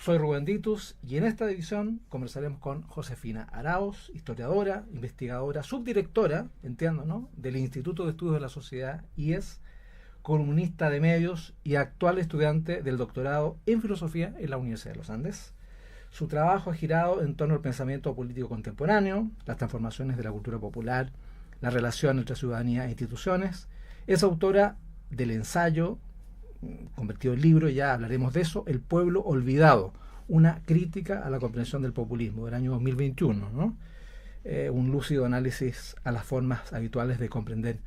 Soy Rubén Ditus y en esta edición conversaremos con Josefina Arauz, historiadora, investigadora, subdirectora, entiendo, ¿no?, del Instituto de Estudios de la Sociedad y es columnista de medios y actual estudiante del doctorado en filosofía en la Universidad de los Andes. Su trabajo ha girado en torno al pensamiento político contemporáneo, las transformaciones de la cultura popular, la relación entre ciudadanía e instituciones. Es autora del ensayo convertido en libro, ya hablaremos de eso, El pueblo olvidado, una crítica a la comprensión del populismo, del año 2021, ¿no? Un lúcido análisis a las formas habituales de comprender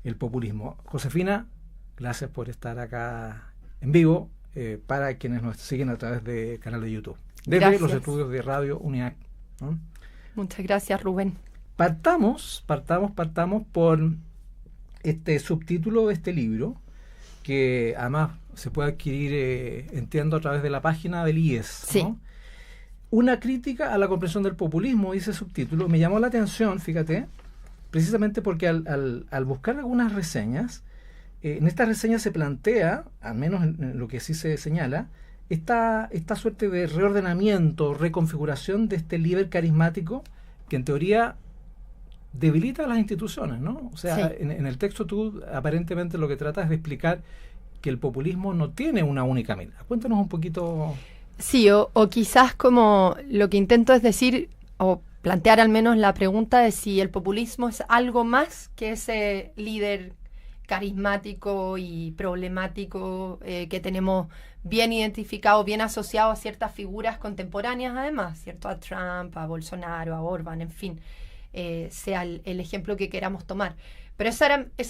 el populismo. Josefina, gracias por estar acá en vivo, para quienes nos siguen a través del canal de YouTube, desde los estudios de Radio UNIAC, ¿no? Muchas gracias, Rubén. Partamos por este subtítulo de este libro, que además se puede adquirir, entiendo, a través de la página del IES, sí, ¿no? Una crítica a la comprensión del populismo, dice el subtítulo. Me llamó la atención, fíjate, precisamente porque al buscar algunas reseñas, en esta reseña se plantea, al menos en lo que sí se señala, esta suerte de reordenamiento, reconfiguración de este líder carismático que en teoría debilita a las instituciones, ¿no? O sea, sí, en el texto tú aparentemente lo que tratas es de explicar que el populismo no tiene una única mira. Cuéntanos un poquito. Sí, o quizás como lo que intento es decir, o plantear al menos la pregunta de si el populismo es algo más que ese líder carismático y problemático que tenemos bien identificado, bien asociado a ciertas figuras contemporáneas además, ¿cierto? A Trump, a Bolsonaro, a Orbán, en fin. Sea el ejemplo que queramos tomar. Pero esa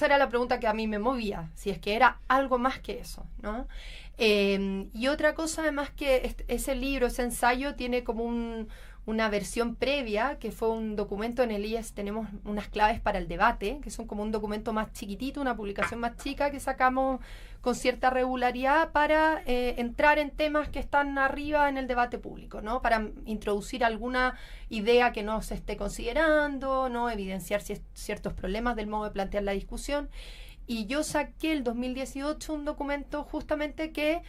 era la pregunta que a mí me movía, si es que era algo más que eso, ¿no? Y otra cosa además que ese libro, ese ensayo, tiene como una versión previa, que fue un documento en el IES, tenemos unas claves para el debate, que son como un documento más chiquitito, una publicación más chica que sacamos con cierta regularidad para entrar en temas que están arriba en el debate público, ¿no? Para introducir alguna idea que no se esté considerando, ¿no? Evidenciar ciertos problemas del modo de plantear la discusión. Y yo saqué el 2018 un documento justamente que,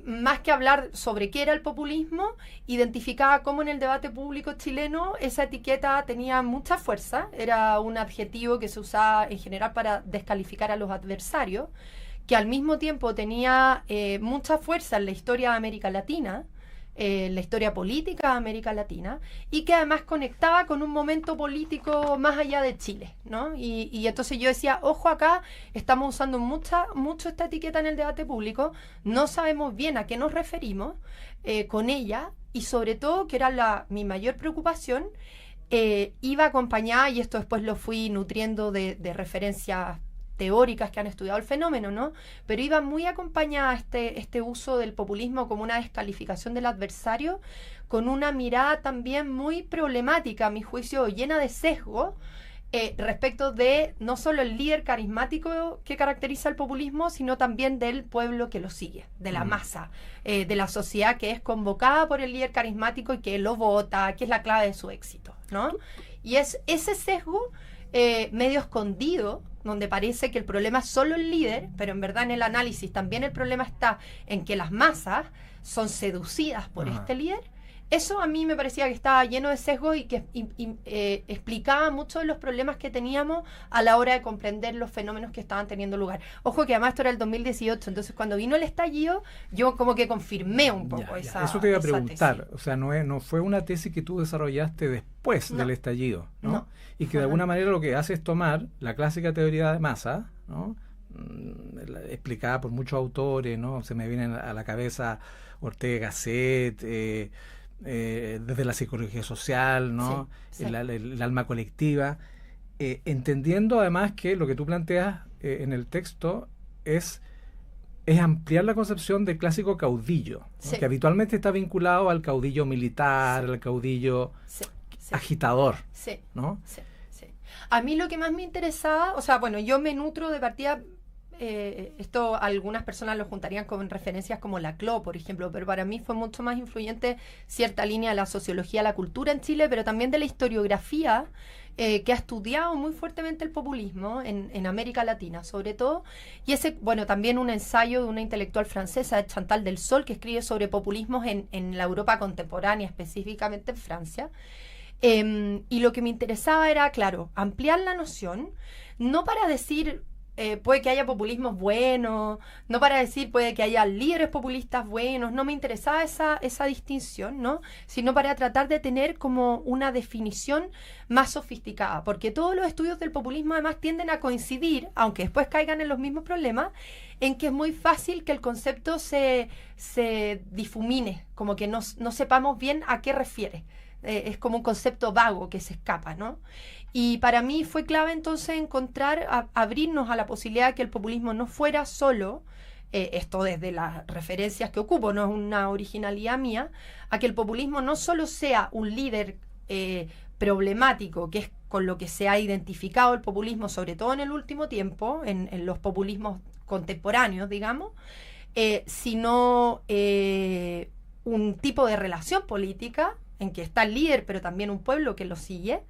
más que hablar sobre qué era el populismo, identificaba cómo en el debate público chileno esa etiqueta tenía mucha fuerza, era un adjetivo que se usaba en general para descalificar a los adversarios, que al mismo tiempo tenía mucha fuerza en la historia de América Latina, la historia política de América Latina, y que además conectaba con un momento político más allá de Chile, ¿no? Y entonces yo decía, ojo, acá estamos usando mucho esta etiqueta en el debate público, no sabemos bien a qué nos referimos con ella, y sobre todo, que era mi mayor preocupación, iba acompañada, y esto después lo fui nutriendo de referencias teóricas que han estudiado el fenómeno, ¿no? Pero iba muy acompañada este uso del populismo como una descalificación del adversario, con una mirada también muy problemática, a mi juicio, llena de sesgo, respecto de no solo el líder carismático que caracteriza el populismo, sino también del pueblo que lo sigue, de la masa, de la sociedad que es convocada por el líder carismático y que lo vota, que es la clave de su éxito, ¿no? Y es ese sesgo medio escondido, donde parece que el problema es solo el líder, pero en verdad en el análisis también el problema está en que las masas son seducidas por este líder. Eso a mí me parecía que estaba lleno de sesgo y que explicaba muchos de los problemas que teníamos a la hora de comprender los fenómenos que estaban teniendo lugar. Ojo que además esto era el 2018, entonces cuando vino el estallido, yo como que confirmé un poco esa eso te iba a preguntar, tesis. O sea, no fue una tesis que tú desarrollaste después del estallido, ¿no? Y que de alguna manera lo que hace es tomar la clásica teoría de masa, ¿no? Explicada por muchos autores, ¿no? Se me vienen a la cabeza Ortega y Gasset, desde la psicología social, ¿no? Sí. El alma colectiva, entendiendo además que lo que tú planteas en el texto es ampliar la concepción del clásico caudillo, ¿no? Que habitualmente está vinculado al caudillo militar, al caudillo agitador, ¿no? A mí lo que más me interesaba, o sea, bueno, yo me nutro de partida esto algunas personas lo juntarían con referencias como Laclau, por ejemplo, pero para mí fue mucho más influyente cierta línea de la sociología, la cultura en Chile, pero también de la historiografía, que ha estudiado muy fuertemente el populismo en América Latina, sobre todo, y bueno, también un ensayo de una intelectual francesa, Chantal Delsol, que escribe sobre populismos en la Europa contemporánea, específicamente en Francia. Y lo que me interesaba era, claro, ampliar la noción, no para decir puede que haya populismos buenos, no para decir puede que haya líderes populistas buenos, no me interesaba esa distinción, ¿no? Sino para tratar de tener como una definición más sofisticada, porque todos los estudios del populismo además tienden a coincidir, aunque después caigan en los mismos problemas, en que es muy fácil que el concepto se difumine, como que no sepamos bien a qué refiere. Es como un concepto vago que se escapa, ¿no? Y para mí fue clave entonces abrirnos a la posibilidad de que el populismo no fuera solo, esto desde las referencias que ocupo, no es una originalidad mía, a que el populismo no solo sea un líder problemático, que es con lo que se ha identificado el populismo, sobre todo en el último tiempo, en los populismos contemporáneos, digamos, sino un tipo de relación política en que está el líder, pero también un pueblo que lo sigue,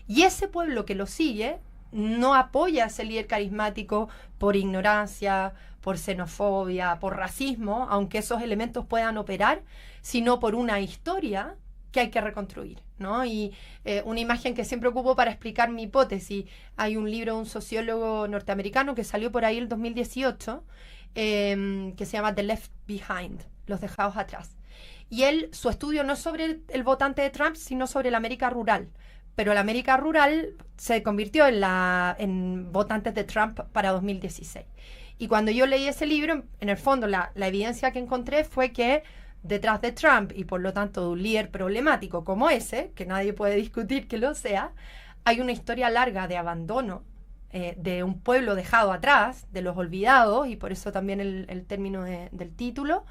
y ese pueblo que lo sigue no apoya a ese líder carismático por ignorancia, por xenofobia, por racismo, aunque esos elementos puedan operar, sino por una historia que hay que reconstruir, ¿no? Y una imagen que siempre ocupo para explicar mi hipótesis, hay un libro de un sociólogo norteamericano que salió por ahí el 2018, que se llama The Left Behind, los dejados atrás. Y su estudio no es sobre el votante de Trump, sino sobre la América rural. Pero la América rural se convirtió en votantes de Trump para 2016. Y cuando yo leí ese libro, en el fondo la evidencia que encontré fue que detrás de Trump, y por lo tanto de un líder problemático como ese, que nadie puede discutir que lo sea, hay una historia larga de abandono, de un pueblo dejado atrás, de los olvidados, y por eso también el término del título,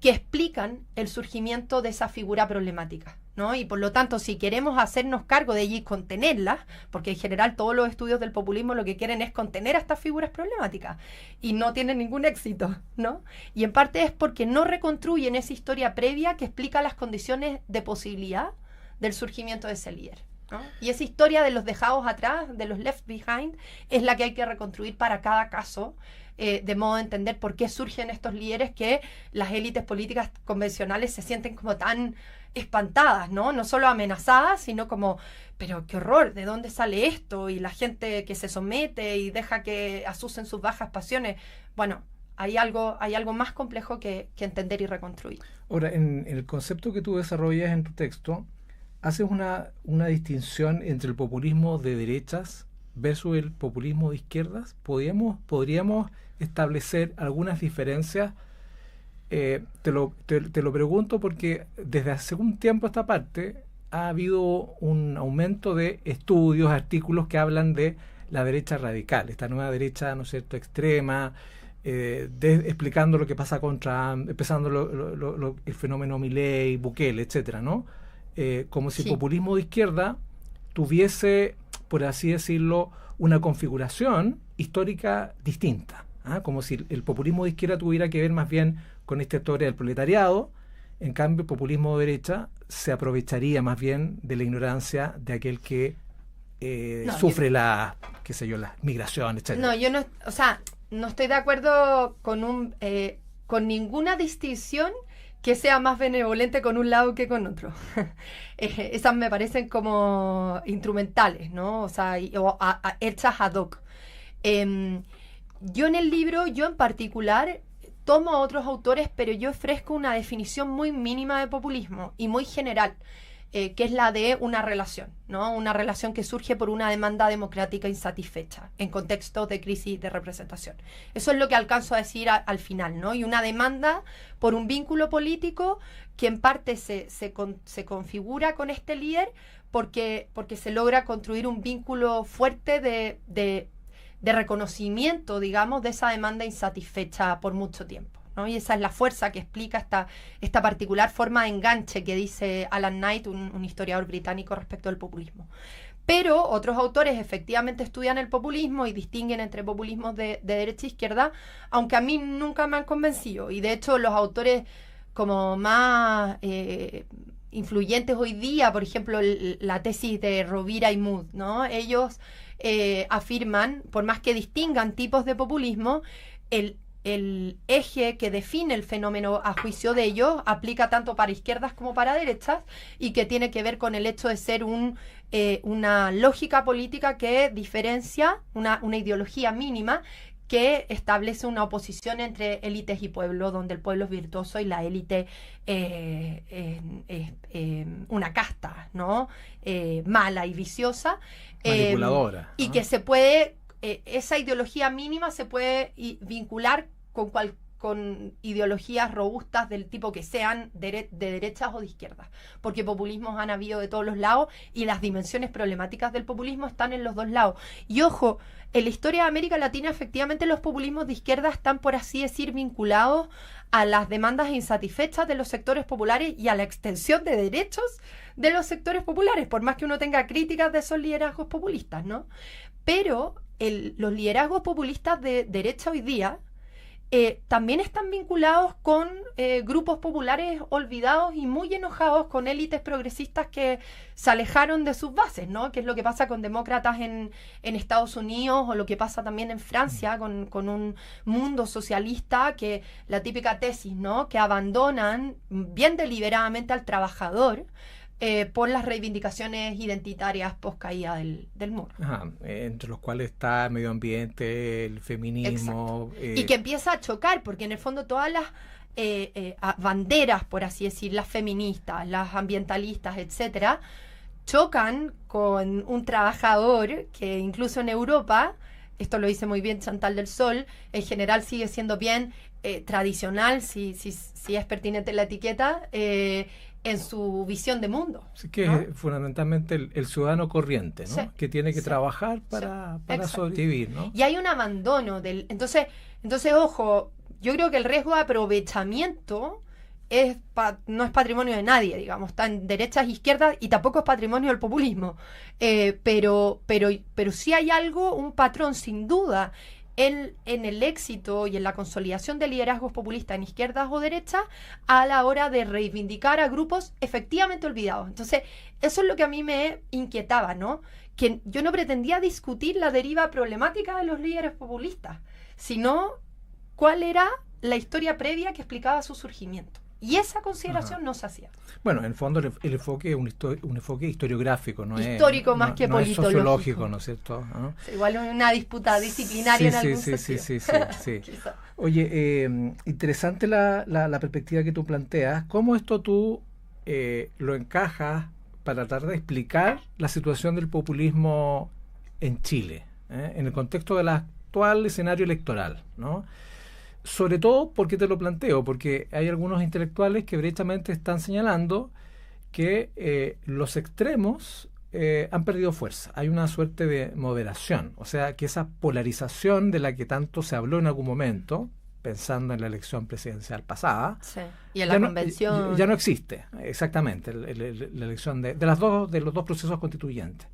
que explican el surgimiento de esa figura problemática, ¿no? Y por lo tanto, si queremos hacernos cargo de ella y contenerlas, porque en general todos los estudios del populismo lo que quieren es contener a estas figuras problemáticas y no tienen ningún éxito, ¿no? Y en parte es porque no reconstruyen esa historia previa que explica las condiciones de posibilidad del surgimiento de ese líder, ¿no? Y esa historia de los dejados atrás, de los left behind, es la que hay que reconstruir para cada caso, de modo de entender por qué surgen estos líderes que las élites políticas convencionales se sienten como tan espantadas, ¿no? No solo amenazadas, sino como, pero qué horror, ¿de dónde sale esto? Y la gente que se somete y deja que asusen sus bajas pasiones. Bueno, hay algo más complejo que entender y reconstruir. Ahora, en el concepto que tú desarrollas en tu texto, haces una distinción entre el populismo de derechas versus el populismo de izquierdas. ¿Podríamos establecer algunas diferencias? Te lo pregunto porque desde hace un tiempo a esta parte ha habido un aumento de estudios, artículos que hablan de la derecha radical, esta nueva derecha, ¿no es cierto?, extrema, explicando lo que pasa con Trump, empezando el fenómeno Milei, Bukele, etcétera, ¿no? Como si el populismo de izquierda tuviese, por así decirlo, una configuración histórica distinta, como si el populismo de izquierda tuviera que ver más bien con esta historia del proletariado. En cambio, el populismo de derecha se aprovecharía más bien de la ignorancia de aquel que sufre las migraciones, etc. No, yo no estoy de acuerdo con ninguna distinción que sea más benevolente con un lado que con otro. Esas me parecen como instrumentales, ¿no? O sea, hechas ad hoc. Yo en el libro, yo en particular, tomo a otros autores, pero yo ofrezco una definición muy mínima de populismo y muy general, que es la de una relación, ¿no? Una relación que surge por una demanda democrática insatisfecha en contextos de crisis de representación. Eso es lo que alcanzo a decir al final, ¿no? Y una demanda por un vínculo político que en parte se configura con este líder porque se logra construir un vínculo fuerte de reconocimiento, digamos, de esa demanda insatisfecha por mucho tiempo, ¿no? Y esa es la fuerza que explica esta particular forma de enganche que dice Alan Knight, un historiador británico, respecto al populismo. Pero otros autores efectivamente estudian el populismo y distinguen entre populismos de derecha e izquierda, aunque a mí nunca me han convencido. Y de hecho los autores como más influyentes hoy día, por ejemplo, la tesis de Rovira y Mood, ¿no? Ellos afirman, por más que distingan tipos de populismo, el eje que define el fenómeno a juicio de ellos aplica tanto para izquierdas como para derechas, y que tiene que ver con el hecho de ser una lógica política que diferencia, una ideología mínima que establece una oposición entre élites y pueblo, donde el pueblo es virtuoso y la élite es una casta, ¿no? Mala y viciosa. Manipuladora. Y que se puede, esa ideología mínima se puede vincular con ideologías robustas del tipo que sean de derechas o de izquierdas, porque populismos han habido de todos los lados y las dimensiones problemáticas del populismo están en los dos lados. Y ojo, en la historia de América Latina efectivamente los populismos de izquierda están, por así decir, vinculados a las demandas insatisfechas de los sectores populares y a la extensión de derechos de los sectores populares, por más que uno tenga críticas de esos liderazgos populistas, ¿no? Pero los liderazgos populistas de derecha hoy día también están vinculados con grupos populares olvidados y muy enojados con élites progresistas que se alejaron de sus bases, ¿no? Que es lo que pasa con demócratas en Estados Unidos, o lo que pasa también en Francia con un mundo socialista, que la típica tesis, ¿no? Que abandonan bien deliberadamente al trabajador por las reivindicaciones identitarias post caída del muro. Ajá, entre los cuales está el medio ambiente, el feminismo. Y que empieza a chocar, porque en el fondo todas las banderas, por así decir, las feministas, las ambientalistas, etcétera, chocan con un trabajador que incluso en Europa, esto lo dice muy bien Chantal del Sol, en general sigue siendo bien tradicional, si es pertinente la etiqueta, en su visión de mundo. Así que ¿no? es fundamentalmente el ciudadano corriente, ¿no? Sí, que tiene que sí, trabajar para sobrevivir, ¿no? Y hay un abandono del... Entonces, ojo, yo creo que el riesgo de aprovechamiento no es patrimonio de nadie, digamos, está en derechas e izquierdas, y tampoco es patrimonio del populismo. Pero sí hay algo, un patrón sin duda, en el éxito y en la consolidación de liderazgos populistas en izquierdas o derechas a la hora de reivindicar a grupos efectivamente olvidados. Entonces, eso es lo que a mí me inquietaba, ¿no? Que yo no pretendía discutir la deriva problemática de los líderes populistas, sino cuál era la historia previa que explicaba su surgimiento. Y esa consideración no se hacía. Bueno, en el fondo el enfoque es un enfoque historiográfico, no histórico más que politológico. Es sociológico, ¿no es cierto? ¿No? Igual una disputa disciplinaria en algún sentido. Sí. Oye, interesante la perspectiva que tú planteas. ¿Cómo esto tú lo encajas para tratar de explicar la situación del populismo en Chile, en el contexto del actual escenario electoral, ¿no? Sobre todo, ¿por qué te lo planteo? Porque hay algunos intelectuales que derechamente están señalando que los extremos han perdido fuerza. Hay una suerte de moderación. O sea, que esa polarización de la que tanto se habló en algún momento, pensando en la elección presidencial pasada, sí. Y en la convención... ya no existe, exactamente, la elección de los dos procesos constituyentes,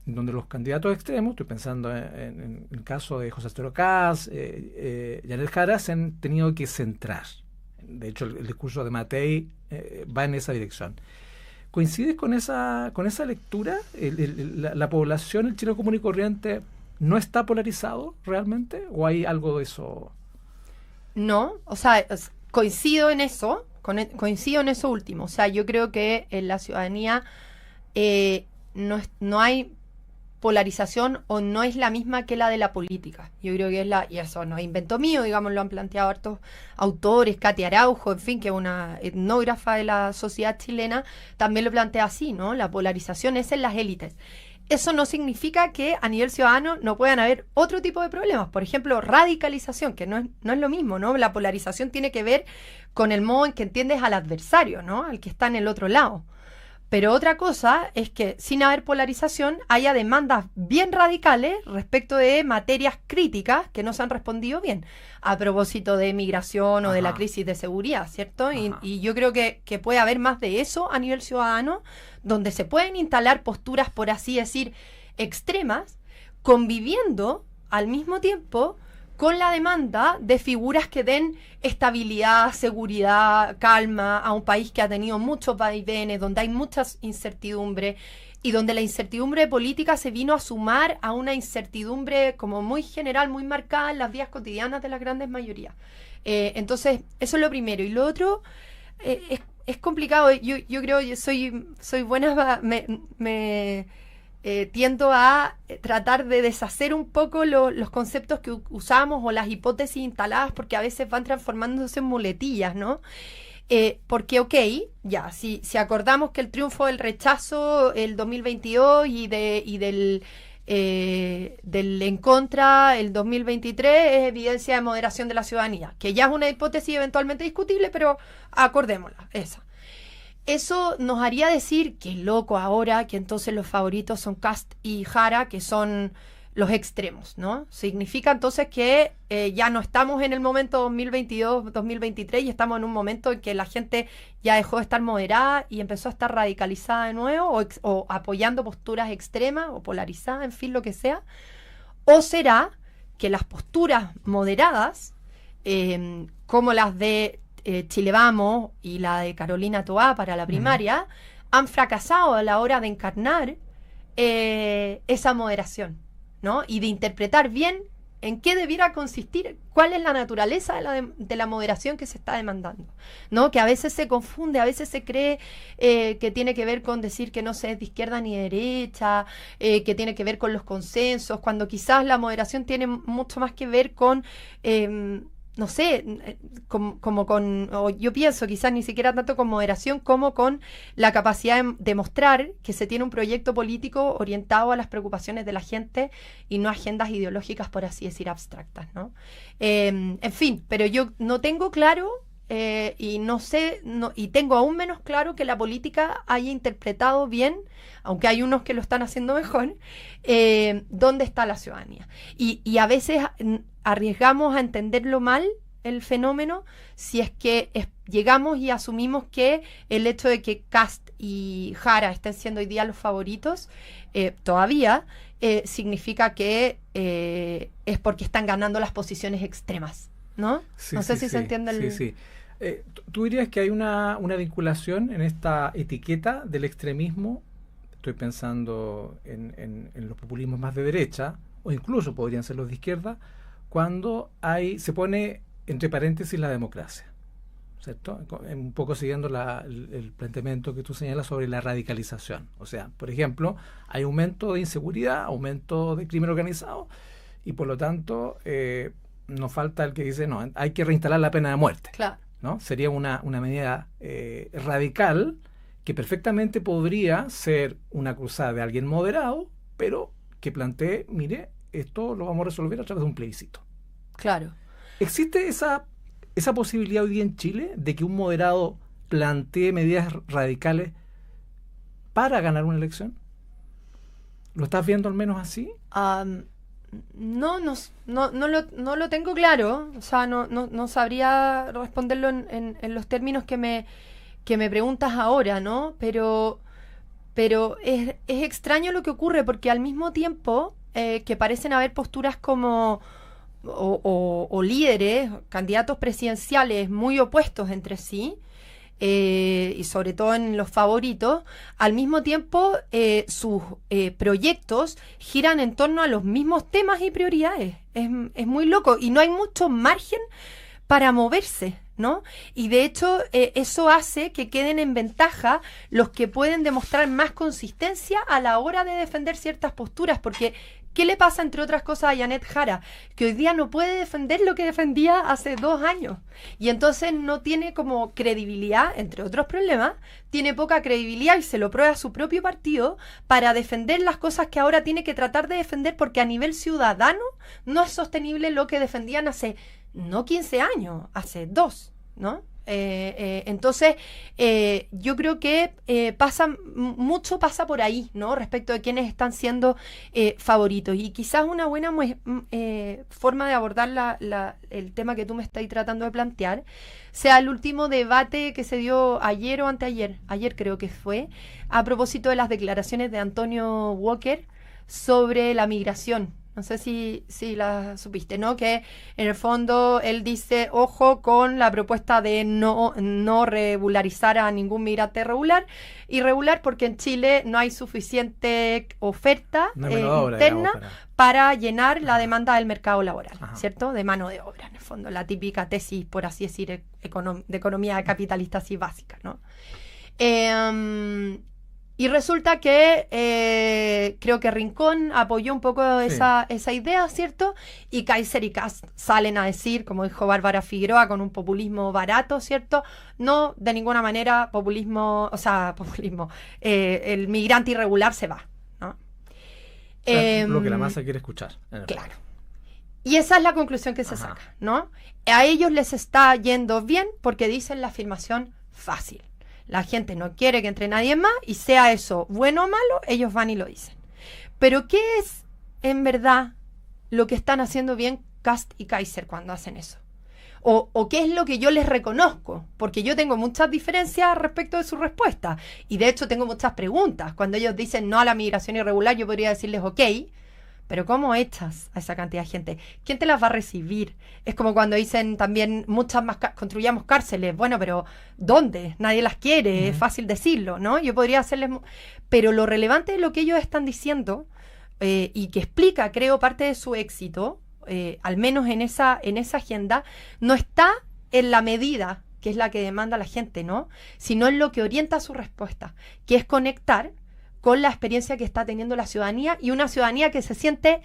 donde los candidatos extremos, estoy pensando en el caso de José Antonio Kast, Yanel Jara, se han tenido que centrar. De hecho, el discurso de Matei va en esa dirección. ¿Coincides con esa lectura? ¿La población, el chileno común y corriente, no está polarizado realmente? ¿O hay algo de eso? No, o sea, coincido en eso último. O sea, yo creo que en la ciudadanía no hay polarización, o no es la misma que la de la política. Yo creo que y eso no es invento mío, digamos, lo han planteado hartos autores, Katia Araujo, en fin, que es una etnógrafa de la sociedad chilena, también lo plantea así, ¿no? La polarización es en las élites. Eso no significa que a nivel ciudadano no puedan haber otro tipo de problemas. Por ejemplo, radicalización, que no es lo mismo, ¿no? La polarización tiene que ver con el modo en que entiendes al adversario, ¿no? Al que está en el otro lado. Pero otra cosa es que sin haber polarización haya demandas bien radicales respecto de materias críticas que no se han respondido bien, a propósito de migración o de la crisis de seguridad, ¿cierto? Y yo creo que puede haber más de eso a nivel ciudadano, donde se pueden instalar posturas, por así decir, extremas, conviviendo al mismo tiempo con la demanda de figuras que den estabilidad, seguridad, calma a un país que ha tenido muchos vaivenes, donde hay muchas incertidumbres y donde la incertidumbre política se vino a sumar a una incertidumbre como muy general, muy marcada en las vidas cotidianas de las grandes mayorías. Entonces, eso es lo primero. Y lo otro, es complicado. Yo creo que soy buena, tiendo a tratar de deshacer un poco los conceptos que usamos o las hipótesis instaladas, porque a veces van transformándose en muletillas, ¿no? Porque, ya, si acordamos que el triunfo del rechazo el 2022 y del en contra el 2023 es evidencia de moderación de la ciudadanía, que ya es una hipótesis eventualmente discutible, pero acordémosla, esa. Eso nos haría decir que loco ahora, que entonces los favoritos son Kast y Jara, que son los extremos, ¿no? Significa entonces que ya no estamos en el momento 2022-2023 y estamos en un momento en que la gente ya dejó de estar moderada y empezó a estar radicalizada de nuevo o apoyando posturas extremas o polarizadas, en fin, lo que sea. ¿O será que las posturas moderadas, como las de Chile Vamos y la de Carolina Toá para la primaria, han fracasado a la hora de encarnar esa moderación, ¿no? Y de interpretar bien en qué debiera consistir, cuál es la naturaleza de la moderación que se está demandando, ¿no? Que a veces se confunde, a veces se cree que tiene que ver con decir que no se es de izquierda ni de derecha, que tiene que ver con los consensos, cuando quizás la moderación tiene mucho más que ver con no sé, o yo pienso quizás ni siquiera tanto con moderación como con la capacidad de demostrar que se tiene un proyecto político orientado a las preocupaciones de la gente y no agendas ideológicas, por así decir, abstractas, ¿no? En fin, pero yo no tengo claro y no sé, y tengo aún menos claro que la política haya interpretado bien, aunque hay unos que lo están haciendo mejor, dónde está la ciudadanía. Y a veces arriesgamos a entenderlo mal, el fenómeno, si es que llegamos y asumimos que el hecho de que Kast y Jara estén siendo hoy día los favoritos, todavía significa que es porque están ganando las posiciones extremas, ¿no? Sí, no sé si se entiende el... Sí. ¿Tú dirías que hay una vinculación en esta etiqueta del extremismo? Estoy pensando en los populismos más de derecha, o incluso podrían ser los de izquierda, cuando se pone entre paréntesis la democracia, ¿cierto? Un poco siguiendo el planteamiento que tú señalas sobre la radicalización. O sea, por ejemplo, hay aumento de inseguridad, aumento de crimen organizado, y por lo tanto nos falta el que dice, no, hay que reinstalar la pena de muerte. Claro. ¿No? Sería una medida radical que perfectamente podría ser una cruzada de alguien moderado, pero que plantee, mire, esto lo vamos a resolver a través de un plebiscito. Claro. ¿Existe esa posibilidad hoy día en Chile de que un moderado plantee medidas radicales para ganar una elección? ¿Lo estás viendo al menos así? No lo tengo claro, o sea, no sabría responderlo en los términos que me preguntas ahora, ¿no? Pero es extraño lo que ocurre, porque al mismo tiempo que parecen haber posturas como o líderes, candidatos presidenciales muy opuestos entre sí, y sobre todo en los favoritos, al mismo tiempo sus proyectos giran en torno a los mismos temas y prioridades. Es muy loco y no hay mucho margen para moverse, ¿no? Y de hecho eso hace que queden en ventaja los que pueden demostrar más consistencia a la hora de defender ciertas posturas, porque ¿qué le pasa, entre otras cosas, a Janet Jara? Que hoy día no puede defender lo que defendía hace 2 años. Y entonces no tiene como credibilidad, entre otros problemas, tiene poca credibilidad y se lo prueba a su propio partido para defender las cosas que ahora tiene que tratar de defender, porque a nivel ciudadano no es sostenible lo que defendían hace, no 15 años, hace 2, ¿no? Entonces, yo creo que mucho pasa por ahí, ¿no? Respecto de quiénes están siendo favoritos. Y quizás una buena forma de abordar el tema que tú me estás tratando de plantear sea el último debate que se dio ayer o anteayer, ayer creo que fue, a propósito de las declaraciones de Antonio Walker sobre la migración. No sé si la supiste, ¿no? Que en el fondo él dice, ojo con la propuesta de no regularizar a ningún migrante irregular, porque en Chile no hay suficiente oferta interna para llenar la demanda del mercado laboral, ¿cierto? De mano de obra, en el fondo, la típica tesis, por así decir, de economía capitalista así básica, ¿no? Y resulta que creo que Rincón apoyó un poco esa idea, ¿cierto? Y Kaiser y Kast salen a decir, como dijo Bárbara Figueroa, con un populismo barato, ¿cierto? No, de ninguna manera el migrante irregular se va, ¿no? Lo que la masa quiere escuchar. Claro. Y esa es la conclusión que se saca, ¿no? A ellos les está yendo bien porque dicen la afirmación fácil. La gente no quiere que entre nadie más y sea eso bueno o malo, ellos van y lo dicen. Pero ¿qué es en verdad lo que están haciendo bien Kast y Kaiser cuando hacen eso? ¿O qué es lo que yo les reconozco? Porque yo tengo muchas diferencias respecto de su respuesta. Y de hecho tengo muchas preguntas. Cuando ellos dicen no a la migración irregular, yo podría decirles ok, pero ¿cómo echas a esa cantidad de gente? ¿Quién te las va a recibir? Es como cuando dicen también muchas más construyamos cárceles. Bueno, pero ¿dónde? Nadie las quiere, es fácil decirlo, ¿no? Yo podría hacerles... Pero lo relevante de lo que ellos están diciendo y que explica, creo, parte de su éxito, al menos en esa agenda, no está en la medida que es la que demanda la gente, ¿no? Sino en lo que orienta su respuesta, que es conectar con la experiencia que está teniendo la ciudadanía y una ciudadanía que se siente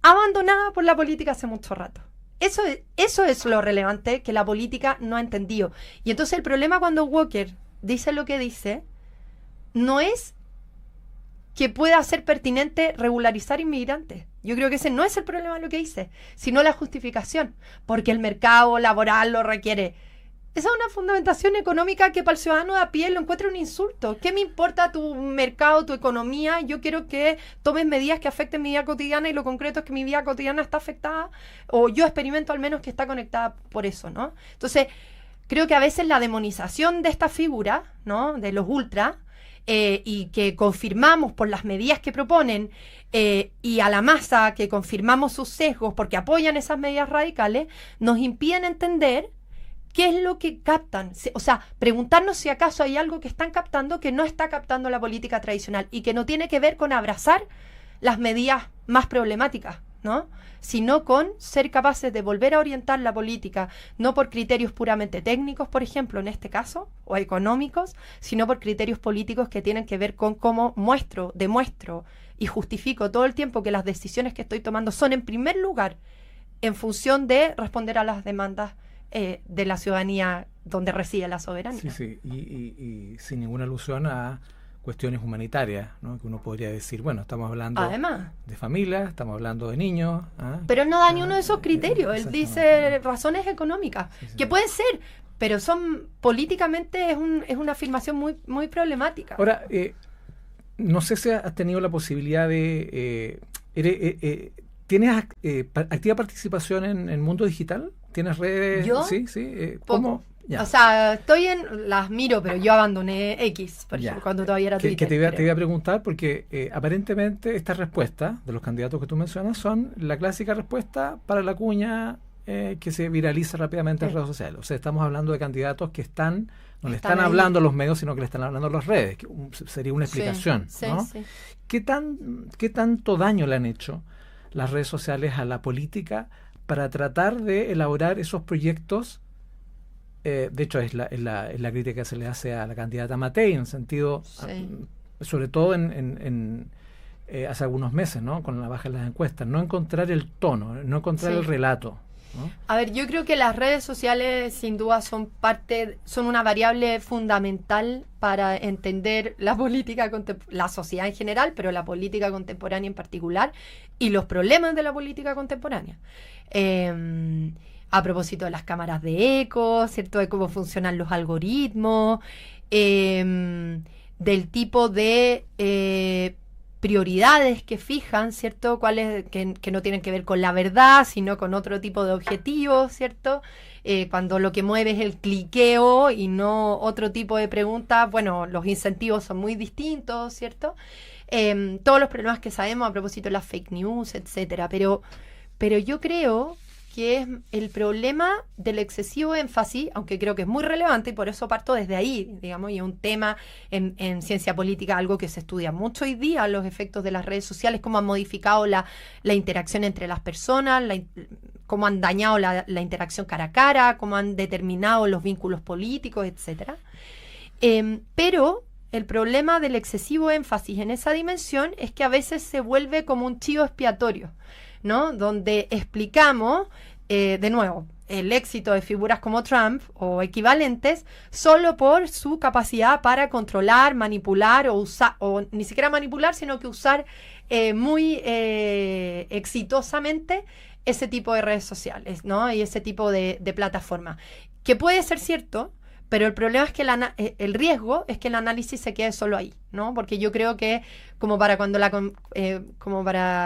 abandonada por la política hace mucho rato. Eso es lo relevante que la política no ha entendido. Y entonces el problema cuando Walker dice lo que dice no es que pueda ser pertinente regularizar inmigrantes. Yo creo que ese no es el problema de lo que dice, sino la justificación, porque el mercado laboral lo requiere. Esa es una fundamentación económica que para el ciudadano de a pie lo encuentra un insulto. ¿Qué me importa tu mercado, tu economía? Yo quiero que tomes medidas que afecten mi vida cotidiana y lo concreto es que mi vida cotidiana está afectada o yo experimento al menos que está conectada por eso, ¿no? Entonces, creo que a veces la demonización de esta figura, ¿no? De los ultras y que confirmamos por las medidas que proponen y a la masa que confirmamos sus sesgos porque apoyan esas medidas radicales, nos impiden entender ¿qué es lo que captan? O sea, preguntarnos si acaso hay algo que están captando que no está captando la política tradicional y que no tiene que ver con abrazar las medidas más problemáticas, ¿no? Sino con ser capaces de volver a orientar la política, no por criterios puramente técnicos, por ejemplo, en este caso, o económicos, sino por criterios políticos que tienen que ver con cómo demuestro y justifico todo el tiempo que las decisiones que estoy tomando son, en primer lugar, en función de responder a las demandas de la ciudadanía donde reside la soberanía. Sí, y sin ninguna alusión a cuestiones humanitarias, ¿no? Que uno podría decir, bueno, estamos hablando además de familias, estamos hablando de niños. Pero él no da ni uno de esos criterios, él dice razones económicas, que pueden ser, pero son políticamente es una afirmación muy, muy problemática. Ahora, no sé si has tenido la posibilidad de... ¿Tienes activa participación en el mundo digital? ¿Tienes redes? ¿Yo? Sí. ¿Cómo? O sea, las miro, pero yo abandoné X, por ejemplo, cuando todavía era Twitter. Te iba a preguntar, porque aparentemente estas respuestas de los candidatos que tú mencionas son la clásica respuesta para la cuña que se viraliza rápidamente en redes sociales. O sea, estamos hablando de candidatos que no le están hablando a los medios, sino que le están hablando a las redes. Que sería una explicación, ¿no? Sí. ¿Qué tanto daño le han hecho las redes sociales a la política para tratar de elaborar esos proyectos? De hecho, es la crítica que se le hace a la candidata Matei, en sentido, sobre todo hace algunos meses, ¿no? Con la baja de las encuestas, no encontrar el tono, no encontrar el relato, ¿no? A ver, yo creo que las redes sociales sin duda son una variable fundamental para entender la política, la sociedad en general, pero la política contemporánea en particular y los problemas de la política contemporánea. a propósito de las cámaras de eco, ¿cierto? De cómo funcionan los algoritmos, del tipo de prioridades que fijan, ¿cierto? Cuáles que no tienen que ver con la verdad, sino con otro tipo de objetivos, ¿cierto? Cuando lo que mueve es el cliqueo y no otro tipo de preguntas, bueno, los incentivos son muy distintos, ¿cierto? Todos los problemas que sabemos a propósito de las fake news, etcétera, pero yo creo que es el problema del excesivo énfasis, aunque creo que es muy relevante y por eso parto desde ahí, digamos, y es un tema en ciencia política, algo que se estudia mucho hoy día, los efectos de las redes sociales, cómo han modificado la interacción entre las personas, cómo han dañado la interacción cara a cara, cómo han determinado los vínculos políticos, etcétera. Pero el problema del excesivo énfasis en esa dimensión es que a veces se vuelve como un chivo expiatorio, ¿no? Donde explicamos, de nuevo, el éxito de figuras como Trump o equivalentes solo por su capacidad para controlar, manipular o usar, o ni siquiera manipular, sino que usar muy exitosamente ese tipo de redes sociales, ¿no? Y ese tipo de plataforma, que puede ser cierto, pero el problema es que el riesgo es que el análisis se quede solo ahí, ¿no? Porque yo creo que como para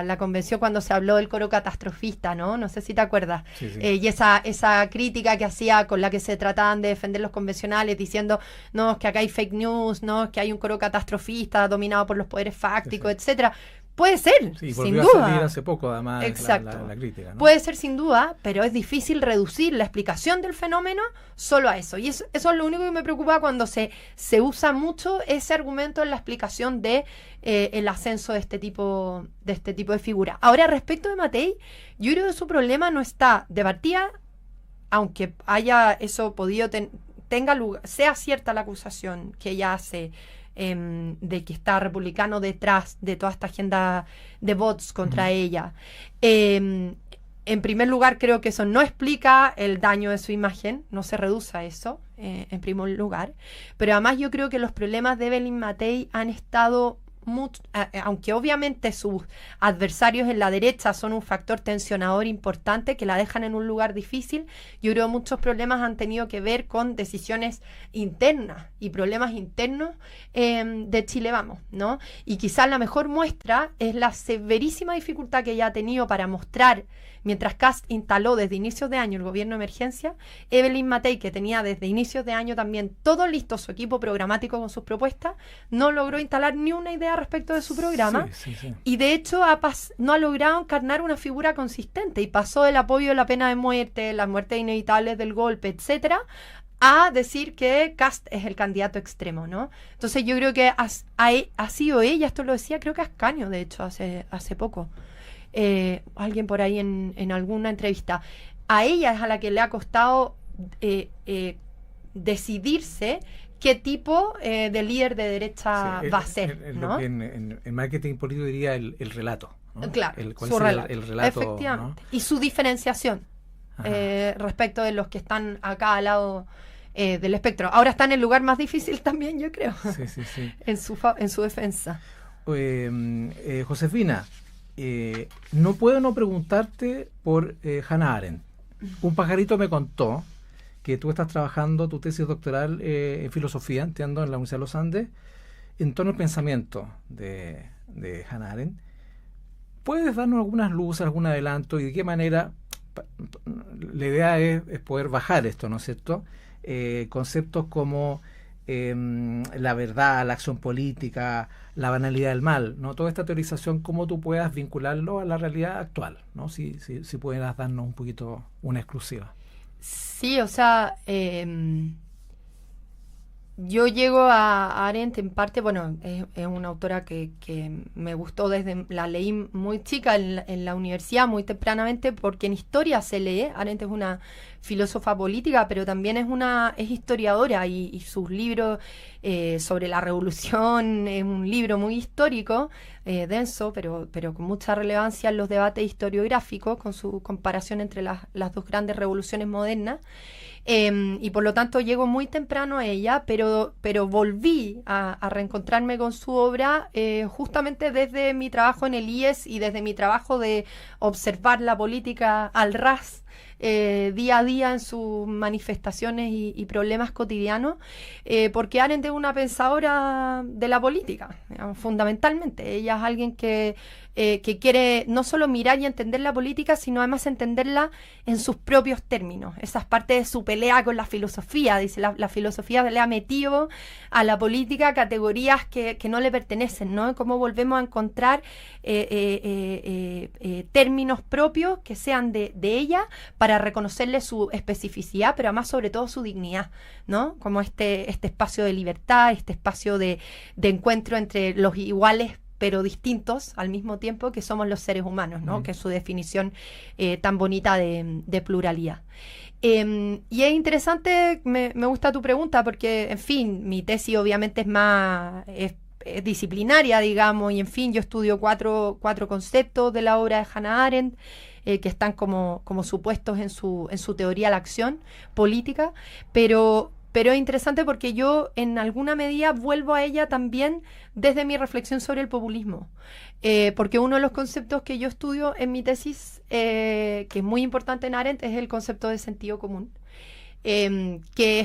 la convención cuando se habló del coro catastrofista, ¿no? No sé si te acuerdas. Sí, sí. Y esa crítica que hacía con la que se trataban de defender los convencionales diciendo, no, es que acá hay fake news, no, es que hay un coro catastrofista dominado por los poderes fácticos, Sí, sí. etcétera. Puede ser, Sí, sin volvió a duda. salir hace poco, además, Exacto. la crítica, ¿no? Puede ser sin duda, pero es difícil reducir la explicación del fenómeno solo a eso. Y eso es lo único que me preocupa cuando se usa mucho ese argumento en la explicación de el ascenso de este tipo de figura. Ahora, respecto de Matei, yo creo que su problema no está de partida, aunque haya eso podido tenga lugar, sea cierta la acusación que ella hace de que está republicano detrás de toda esta agenda de bots contra ella. En primer lugar, creo que eso no explica el daño de su imagen, no se reduce a eso, en primer lugar. Pero además yo creo que los problemas de Evelyn Matei han estado aunque obviamente sus adversarios en la derecha son un factor tensionador importante que la dejan en un lugar difícil, yo creo que muchos problemas han tenido que ver con decisiones internas y problemas internos de Chile Vamos, ¿no? Y quizás la mejor muestra es la severísima dificultad que ella ha tenido para mostrar, mientras Kast instaló desde inicios de año el gobierno de emergencia, Evelyn Matei, que tenía desde inicios de año también todo listo su equipo programático con sus propuestas, no logró instalar ni una idea respecto de su programa. Sí. Y de hecho no ha logrado encarnar una figura consistente y pasó del apoyo de la pena de muerte, las muertes inevitables del golpe, etcétera, a decir que Kast es el candidato extremo, ¿no? Entonces yo creo que ha sido ella, esto lo decía creo que Ascanio, de hecho, hace poco. Alguien por ahí en alguna entrevista, a ella es a la que le ha costado decidirse qué tipo de líder de derecha va a ser, ¿no? Lo que en marketing político diría el relato, ¿no? Claro, su relato. El relato, efectivamente. ¿no? Y su diferenciación respecto de los que están acá al lado del espectro. Ahora está en el lugar más difícil también, yo creo, Sí. en su defensa. Josefina, no puedo no preguntarte por Hannah Arendt. Un pajarito me contó que tú estás trabajando tu tesis doctoral en filosofía, entiendo, en la Universidad de los Andes, en torno al pensamiento de Hannah Arendt. ¿Puedes darnos algunas luces, algún adelanto y de qué manera? La idea es poder bajar esto, ¿no es cierto? Conceptos como la verdad, la acción política, la banalidad del mal, ¿no? Toda esta teorización, cómo tú puedas vincularlo a la realidad actual, ¿no? Si pudieras darnos un poquito una exclusiva. Sí, o sea, yo llego a Arendt en parte, bueno, es una autora que me gustó la leí muy chica en la universidad, muy tempranamente, porque en historia se lee. Arendt es una filósofa política, pero también es historiadora y sus libros sobre la revolución es un libro muy histórico, denso, pero con mucha relevancia en los debates historiográficos, con su comparación entre las dos grandes revoluciones modernas. Y por lo tanto llego muy temprano a ella, pero volví a reencontrarme con su obra justamente desde mi trabajo en el IES y desde mi trabajo de observar la política al ras día a día en sus manifestaciones y problemas cotidianos, porque Arendt es una pensadora de la política, digamos, fundamentalmente. Ella es alguien que quiere no solo mirar y entender la política, sino además entenderla en sus propios términos. Esa es parte de su pelea con la filosofía. Dice, la filosofía le ha metido a la política categorías que no le pertenecen, ¿no? Cómo volvemos a encontrar términos propios que sean de ella para reconocerle su especificidad, pero además sobre todo su dignidad, ¿no? Como este espacio de libertad, este espacio de encuentro entre los iguales pero distintos al mismo tiempo, que somos los seres humanos, ¿no? Que es su definición tan bonita de pluralidad. Y es interesante, me gusta tu pregunta, porque, en fin, mi tesis obviamente es disciplinaria, digamos, y en fin, yo estudio cuatro conceptos de la obra de Hannah Arendt, que están como supuestos en su teoría de la acción política, pero es interesante porque yo en alguna medida vuelvo a ella también desde mi reflexión sobre el populismo, porque uno de los conceptos que yo estudio en mi tesis, que es muy importante en Arendt, es el concepto de sentido común, que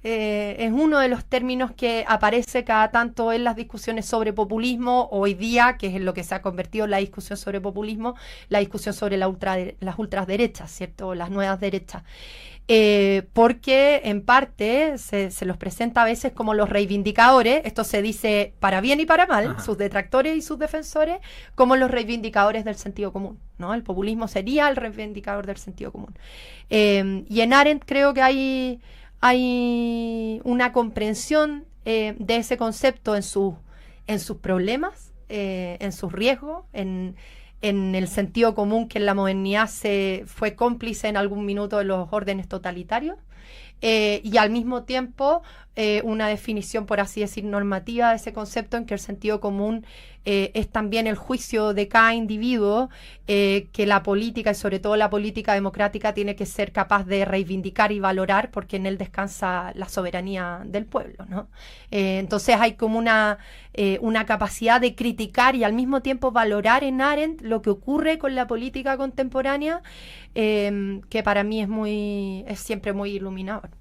es uno de los términos que aparece cada tanto en las discusiones sobre populismo hoy día, que es en lo que se ha convertido en la discusión sobre populismo, la discusión sobre las ultraderechas, ¿cierto? Las nuevas derechas. Porque en parte se los presenta a veces como los reivindicadores, esto se dice para bien y para mal, sus detractores y sus defensores, como los reivindicadores del sentido común, ¿no? El populismo sería el reivindicador del sentido común. Y en Arendt creo que hay una comprensión de ese concepto en sus problemas, en sus riesgos, en el sentido común que en la modernidad fue cómplice en algún minuto de los órdenes totalitarios, y al mismo tiempo una definición, por así decir, normativa de ese concepto, en que el sentido común es también el juicio de cada individuo, que la política, y sobre todo la política democrática, tiene que ser capaz de reivindicar y valorar, porque en él descansa la soberanía del pueblo, ¿no? Entonces hay como una capacidad de criticar y al mismo tiempo valorar en Arendt lo que ocurre con la política contemporánea, que para mí es siempre muy iluminador.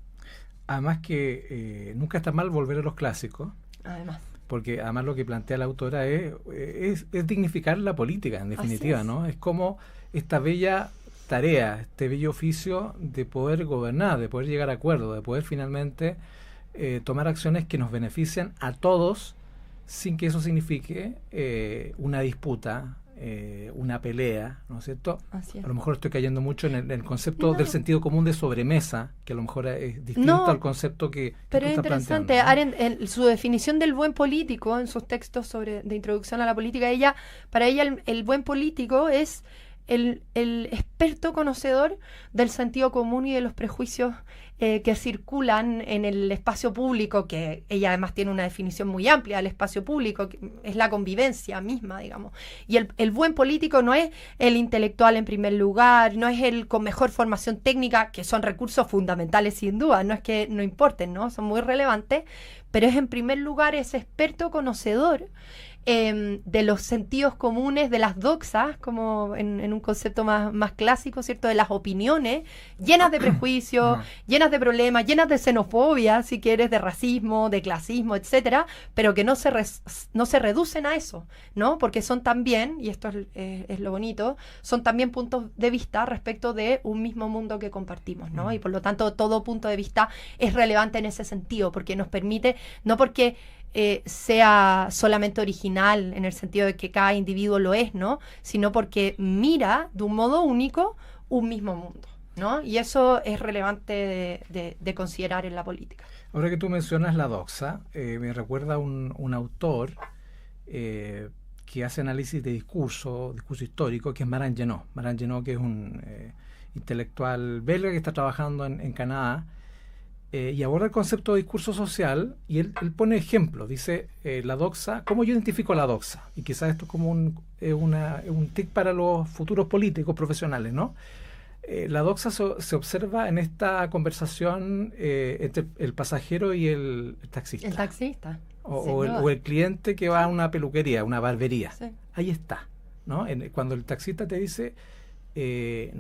Además que nunca está mal volver a los clásicos. Además. Porque además lo que plantea la autora es dignificar la política, en definitiva, ¿no? Es como esta bella tarea, este bello oficio de poder gobernar, de poder llegar a acuerdos, de poder finalmente tomar acciones que nos benefician a todos, sin que eso signifique una disputa, una pelea, ¿no es cierto? A lo mejor estoy cayendo mucho en el concepto del sentido común de sobremesa, que a lo mejor es distinto al concepto que pero tú es estás interesante, planteando, ¿no? Arendt, en su definición del buen político, en sus textos de introducción a la política, para ella el buen político es el experto conocedor del sentido común y de los prejuicios que circulan en el espacio público, que ella además tiene una definición muy amplia del espacio público, que es la convivencia misma, digamos. Y el buen político no es el intelectual en primer lugar, no es el con mejor formación técnica, que son recursos fundamentales sin duda, no es que no importen, ¿no? Son muy relevantes, pero es en primer lugar ese experto conocedor de los sentidos comunes, de las doxas, como en un concepto más clásico, ¿cierto? De las opiniones, llenas de prejuicios, llenas de problemas, llenas de xenofobia, si quieres, de racismo, de clasismo, etcétera, pero que no se reducen a eso, ¿no? Porque son también, y esto es lo bonito, son también puntos de vista respecto de un mismo mundo que compartimos, ¿no? Y por lo tanto, todo punto de vista es relevante en ese sentido, porque nos permite, no porque sea solamente original en el sentido de que cada individuo lo es, ¿no? Sino porque mira de un modo único un mismo mundo, ¿no? Y eso es relevante de considerar en la política. Ahora que tú mencionas la doxa, me recuerda un autor que hace análisis de discurso histórico, que es Maran Genot. Maran Genot, que es un intelectual belga que está trabajando en Canadá, y aborda el concepto de discurso social, y él pone ejemplos, dice la doxa, ¿cómo yo identifico la doxa? Y quizás esto es como un tic para los futuros políticos profesionales, ¿no? La doxa se observa en esta conversación entre el pasajero y el taxista. El taxista. O el cliente que va a una peluquería, una barbería. Sí. Ahí está, ¿no? Cuando el taxista te dice, Chile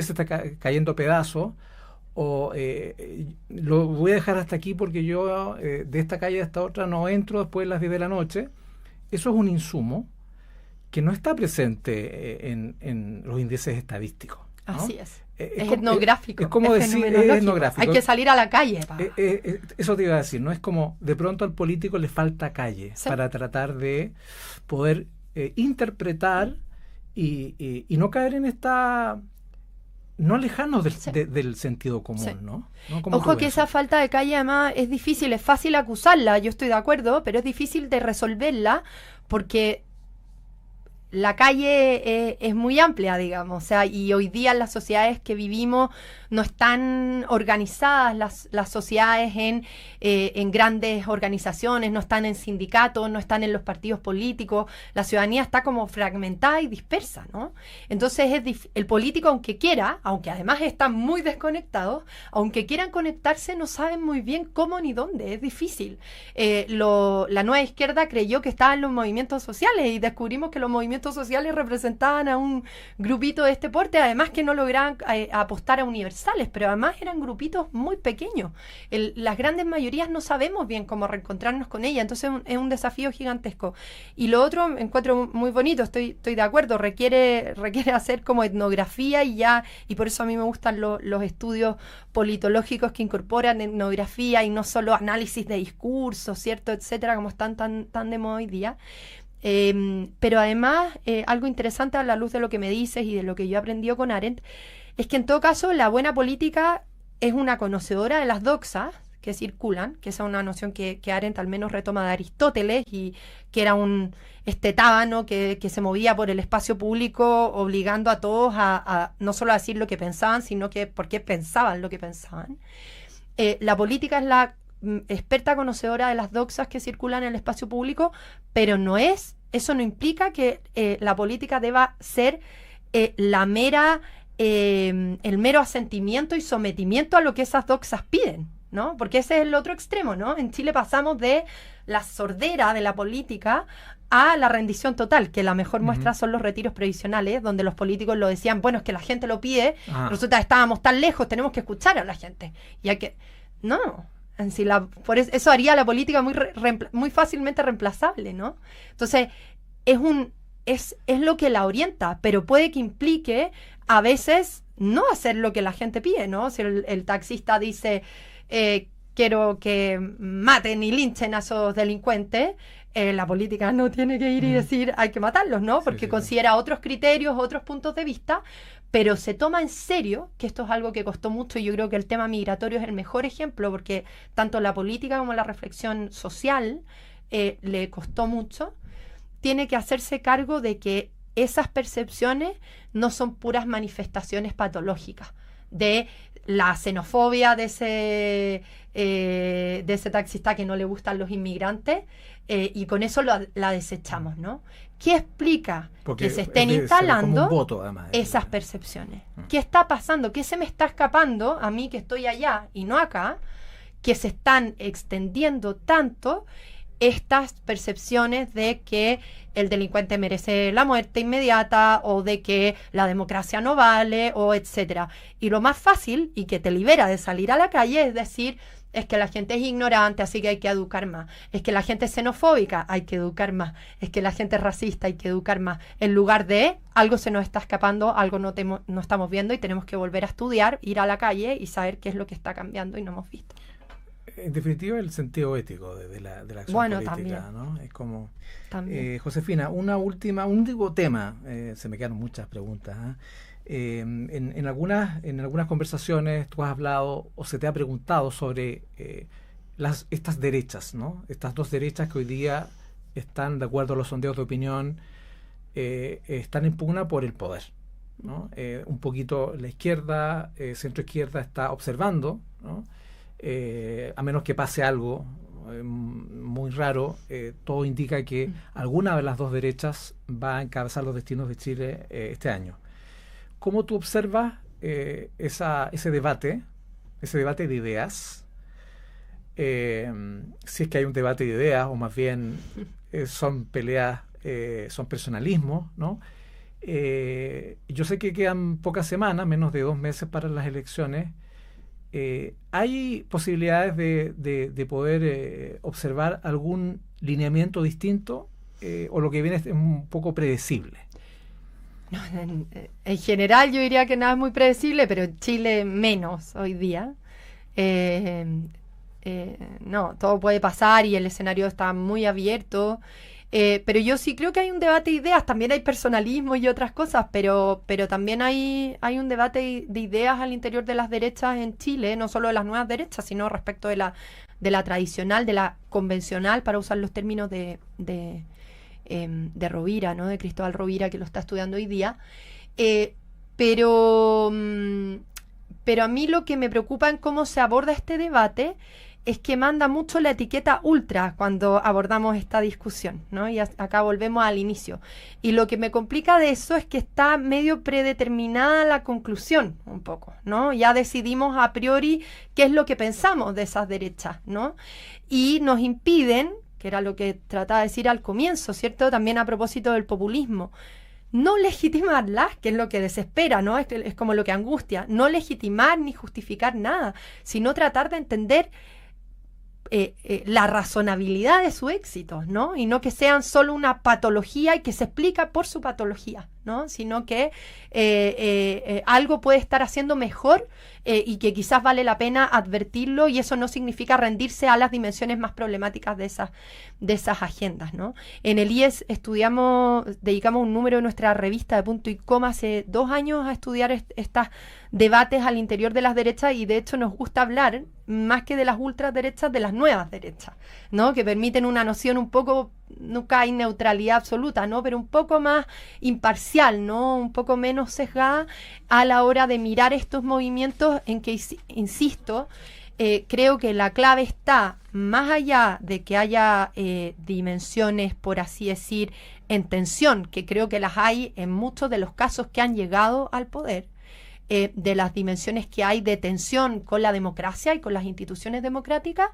se está cayendo a pedazos, o lo voy a dejar hasta aquí porque yo de esta calle a esta otra no entro después de las 10 de la noche. Eso es un insumo que no está presente en los índices estadísticos, ¿no? Así es. Es etnográfico. Es como decir, es etnográfico. Hay que salir a la calle. Eso te iba a decir, ¿no? Es como de pronto al político le falta calle, sí, para tratar de poder interpretar y no caer en esta... no alejarnos del sentido común, sí, ¿no? Ojo que esa falta de calle además es difícil, es fácil acusarla, yo estoy de acuerdo, pero es difícil de resolverla porque la calle es muy amplia, digamos, o sea, y hoy día las sociedades que vivimos no están organizadas, las sociedades en grandes organizaciones, no están en sindicatos, no están en los partidos políticos, la ciudadanía está como fragmentada y dispersa, ¿no? Entonces el político, aunque además están muy desconectados, aunque quieran conectarse, no saben muy bien cómo ni dónde, es difícil. La nueva izquierda creyó que estaba en los movimientos sociales y descubrimos que los movimientos sociales representaban a un grupito de este porte, además que no lograban apostar a universales, pero además eran grupitos muy pequeños. Las grandes mayorías no sabemos bien cómo reencontrarnos con ella, entonces es un desafío gigantesco. Y lo otro encuentro muy bonito, estoy de acuerdo, requiere hacer como etnografía y por eso a mí me gustan los estudios politológicos que incorporan etnografía y no solo análisis de discursos, ¿cierto?, etcétera, como están tan de moda hoy día. Pero además, algo interesante a la luz de lo que me dices y de lo que yo he aprendido con Arendt, es que en todo caso la buena política es una conocedora de las doxas que circulan, que esa es una noción que Arendt al menos retoma de Aristóteles, y que era un tábano que se movía por el espacio público obligando a todos a no solo a decir lo que pensaban, sino que por qué pensaban lo que pensaban. La política es la experta conocedora de las doxas que circulan en el espacio público, pero eso no implica que la política deba ser el mero asentimiento y sometimiento a lo que esas doxas piden, ¿no? Porque ese es el otro extremo, ¿no? En Chile pasamos de la sordera de la política a la rendición total, que la mejor muestra son los retiros previsionales, donde los políticos lo decían, bueno, es que la gente lo pide, resulta que estábamos tan lejos, tenemos que escuchar a la gente. Y hay que... No, en sí, eso haría la política muy fácilmente reemplazable, ¿no? Entonces, es lo que la orienta, pero puede que implique a veces no hacer lo que la gente pide, ¿no? Si el taxista dice, quiero que maten y linchen a esos delincuentes, la política no tiene que ir y decir, hay que matarlos, ¿no? Porque considera otros criterios, otros puntos de vista, pero se toma en serio, que esto es algo que costó mucho, y yo creo que el tema migratorio es el mejor ejemplo, porque tanto la política como la reflexión social le costó mucho. Tiene que hacerse cargo de que esas percepciones no son puras manifestaciones patológicas de la xenofobia de ese taxista que no le gustan los inmigrantes, y con eso la desechamos, ¿no? ¿Qué explica que se estén instalando voto, además, esas percepciones? ¿Qué está pasando? ¿Qué se me está escapando a mí que estoy allá y no acá? Que se están extendiendo tanto estas percepciones de que el delincuente merece la muerte inmediata, o de que la democracia no vale, o etcétera. Y lo más fácil, y que te libera de salir a la calle, es decir, es que la gente es ignorante, así que hay que educar más. Es que la gente es xenofóbica, hay que educar más. Es que la gente es racista, hay que educar más. En lugar de, algo se nos está escapando, algo no estamos viendo y tenemos que volver a estudiar, ir a la calle y saber qué es lo que está cambiando y no hemos visto. En definitiva, el sentido ético de la acción política, también, ¿no? Es como... Josefina, un último tema, se me quedan muchas preguntas, en algunas conversaciones tú has hablado o se te ha preguntado sobre estas derechas, ¿no? Estas dos derechas que hoy día están, de acuerdo a los sondeos de opinión, están en pugna por el poder, ¿no? Un poquito la izquierda, centro izquierda está observando, ¿no? A menos que pase algo muy raro, todo indica que alguna de las dos derechas va a encabezar los destinos de Chile este año. ¿Cómo tú observas ese debate de ideas? Si es que hay un debate de ideas, o más bien son peleas, son personalismos, ¿no? Yo sé que quedan pocas semanas, menos de 2 meses para las elecciones. ¿Hay posibilidades de poder observar algún lineamiento distinto o lo que viene es un poco predecible? No, en general yo diría que nada es muy predecible, pero en Chile menos hoy día. No, todo puede pasar y el escenario está muy abierto. Pero yo sí creo que hay un debate de ideas, también hay personalismo y otras cosas, pero también hay un debate de ideas al interior de las derechas en Chile, no solo de las nuevas derechas, sino respecto de la tradicional, de la convencional, para usar los términos de Rovira, ¿no? De Cristóbal Rovira, que lo está estudiando hoy día. Pero a mí lo que me preocupa en cómo se aborda este debate es que manda mucho la etiqueta ultra cuando abordamos esta discusión, ¿no? Y acá volvemos al inicio. Y lo que me complica de eso es que está medio predeterminada la conclusión, un poco, ¿no? Ya decidimos a priori qué es lo que pensamos de esas derechas, ¿no? Y nos impiden, que era lo que trataba de decir al comienzo, ¿cierto? También a propósito del populismo, no legitimarlas, que es lo que desespera, ¿no? Es como lo que angustia, no legitimar ni justificar nada, sino tratar de entender la razonabilidad de su éxito, ¿no? Y no que sean solo una patología y que se explica por su patología, ¿no? Sino que algo puede estar haciendo mejor y que quizás vale la pena advertirlo, y eso no significa rendirse a las dimensiones más problemáticas de esas agendas, ¿no? En el IES dedicamos un número de nuestra revista de Punto y Coma hace 2 años a estudiar estos debates al interior de las derechas, y de hecho nos gusta hablar más que de las ultraderechas, de las nuevas derechas, ¿no? Que permiten una noción un poco, nunca hay neutralidad absoluta, ¿no? Pero un poco más imparcial, ¿no? Un poco menos sesgada a la hora de mirar estos movimientos, en que, insisto, creo que la clave está más allá de que haya dimensiones, por así decir, en tensión, que creo que las hay en muchos de los casos que han llegado al poder, de las dimensiones que hay de tensión con la democracia y con las instituciones democráticas.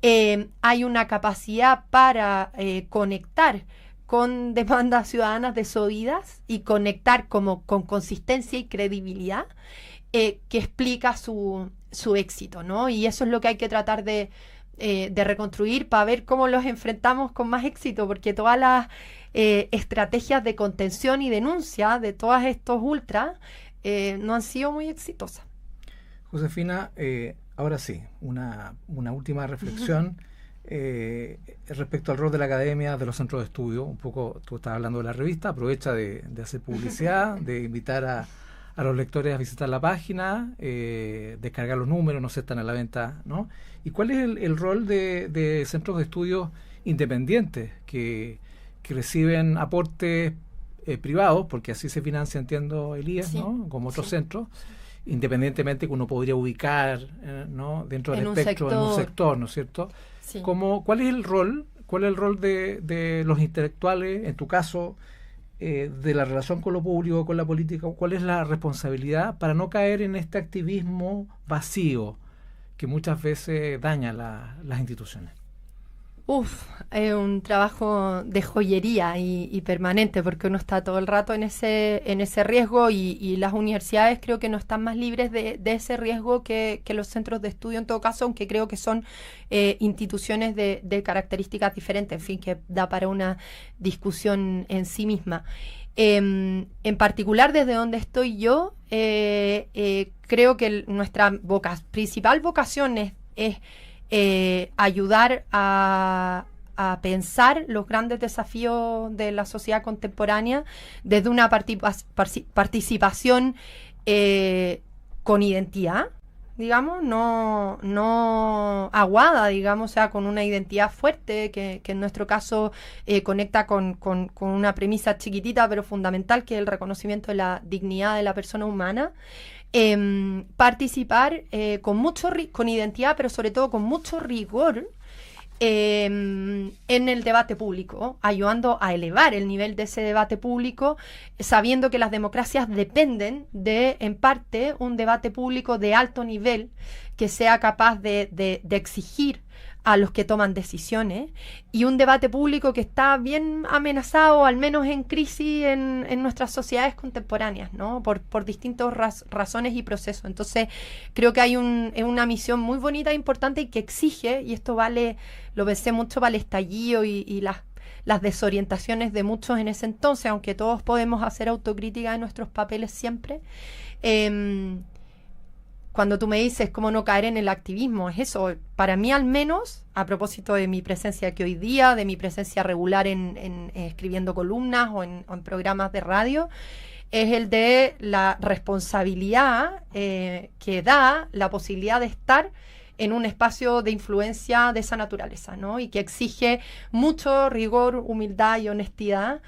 Hay una capacidad para conectar con demandas ciudadanas desoídas y conectar con consistencia y credibilidad, que explica su éxito, ¿no? Y eso es lo que hay que tratar de reconstruir para ver cómo los enfrentamos con más éxito, porque todas las estrategias de contención y denuncia de todos estos ultras no han sido muy exitosas. Josefina, ahora sí, una última reflexión respecto al rol de la academia, de los centros de estudio. Un poco, tú estás hablando de la revista, aprovecha de hacer publicidad, de invitar a los lectores a visitar la página, descargar los números, no sé, están a la venta, ¿no? ¿Y cuál es el rol de centros de estudios independientes que reciben aportes privados, porque así se financia, entiendo, el IES, sí, ¿no? Como otros centros, independientemente que uno podría ubicar, ¿no? Dentro del espectro, en un sector, ¿no es cierto? Sí. ¿Cuál es el rol de los intelectuales, en tu caso, de la relación con lo público, con la política? ¿Cuál es la responsabilidad para no caer en este activismo vacío que muchas veces daña las instituciones? Es un trabajo de joyería y permanente, porque uno está todo el rato en ese riesgo, y las universidades creo que no están más libres de ese riesgo que los centros de estudio en todo caso, aunque creo que son instituciones de características diferentes, en fin, que da para una discusión en sí misma. En particular, desde donde estoy yo, creo que nuestra principal vocación es ayudar a pensar los grandes desafíos de la sociedad contemporánea desde una participación con identidad, digamos, no aguada, digamos, o sea, con una identidad fuerte que en nuestro caso conecta con una premisa chiquitita pero fundamental, que es el reconocimiento de la dignidad de la persona humana. Participar con identidad, pero sobre todo con mucho rigor en el debate público, ayudando a elevar el nivel de ese debate público, sabiendo que las democracias dependen de, en parte, un debate público de alto nivel que sea capaz de exigir a los que toman decisiones, y un debate público que está bien amenazado, al menos en crisis en nuestras sociedades contemporáneas, ¿no? Por distintas razones y procesos. Entonces, creo que hay una misión muy bonita e importante y que exige, y esto lo pensé mucho para el estallido y las desorientaciones de muchos en ese entonces, aunque todos podemos hacer autocrítica de nuestros papeles siempre. Cuando tú me dices cómo no caer en el activismo, es eso. Para mí, al menos, a propósito de mi presencia aquí hoy día, de mi presencia regular en escribiendo columnas o en programas de radio, es el de la responsabilidad que da la posibilidad de estar en un espacio de influencia de esa naturaleza, ¿no? Y que exige mucho rigor, humildad y honestidad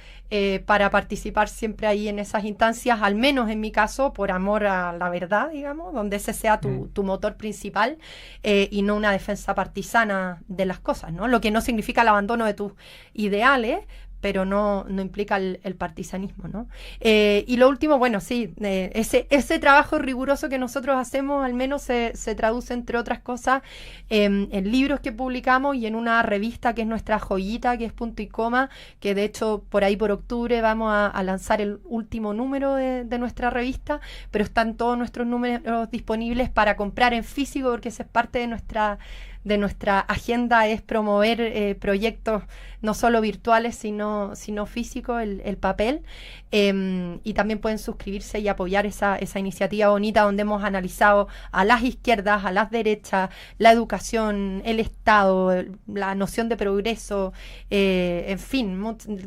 para participar siempre ahí en esas instancias, al menos en mi caso, por amor a la verdad, digamos, donde ese sea tu motor principal y no una defensa partisana de las cosas, ¿no? Lo que no significa el abandono de tus ideales, pero no implica el partisanismo, ¿no? Y lo último, bueno, sí, ese trabajo riguroso que nosotros hacemos, al menos se traduce, entre otras cosas, en libros que publicamos y en una revista que es nuestra joyita, que es Punto y Coma, que de hecho por ahí por octubre vamos a lanzar el último número de nuestra revista, pero están todos nuestros números disponibles para comprar en físico, porque esa es parte de nuestra agenda, es promover proyectos no solo virtuales, sino físicos, el papel. Y también pueden suscribirse y apoyar esa iniciativa bonita donde hemos analizado a las izquierdas, a las derechas, la educación, el Estado, la noción de progreso, en fin,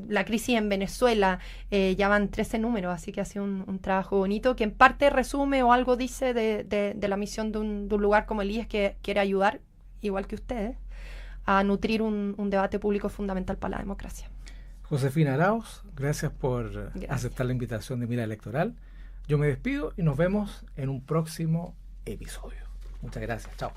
la crisis en Venezuela. Ya van 13 números, así que ha sido un trabajo bonito que en parte resume o algo dice de la misión de un lugar como el IES, que quiere ayudar, igual que ustedes, a nutrir un debate público fundamental para la democracia. Josefina Arauz, gracias por aceptar la invitación de Mira Electoral. Yo me despido y nos vemos en un próximo episodio. Muchas gracias. Chao.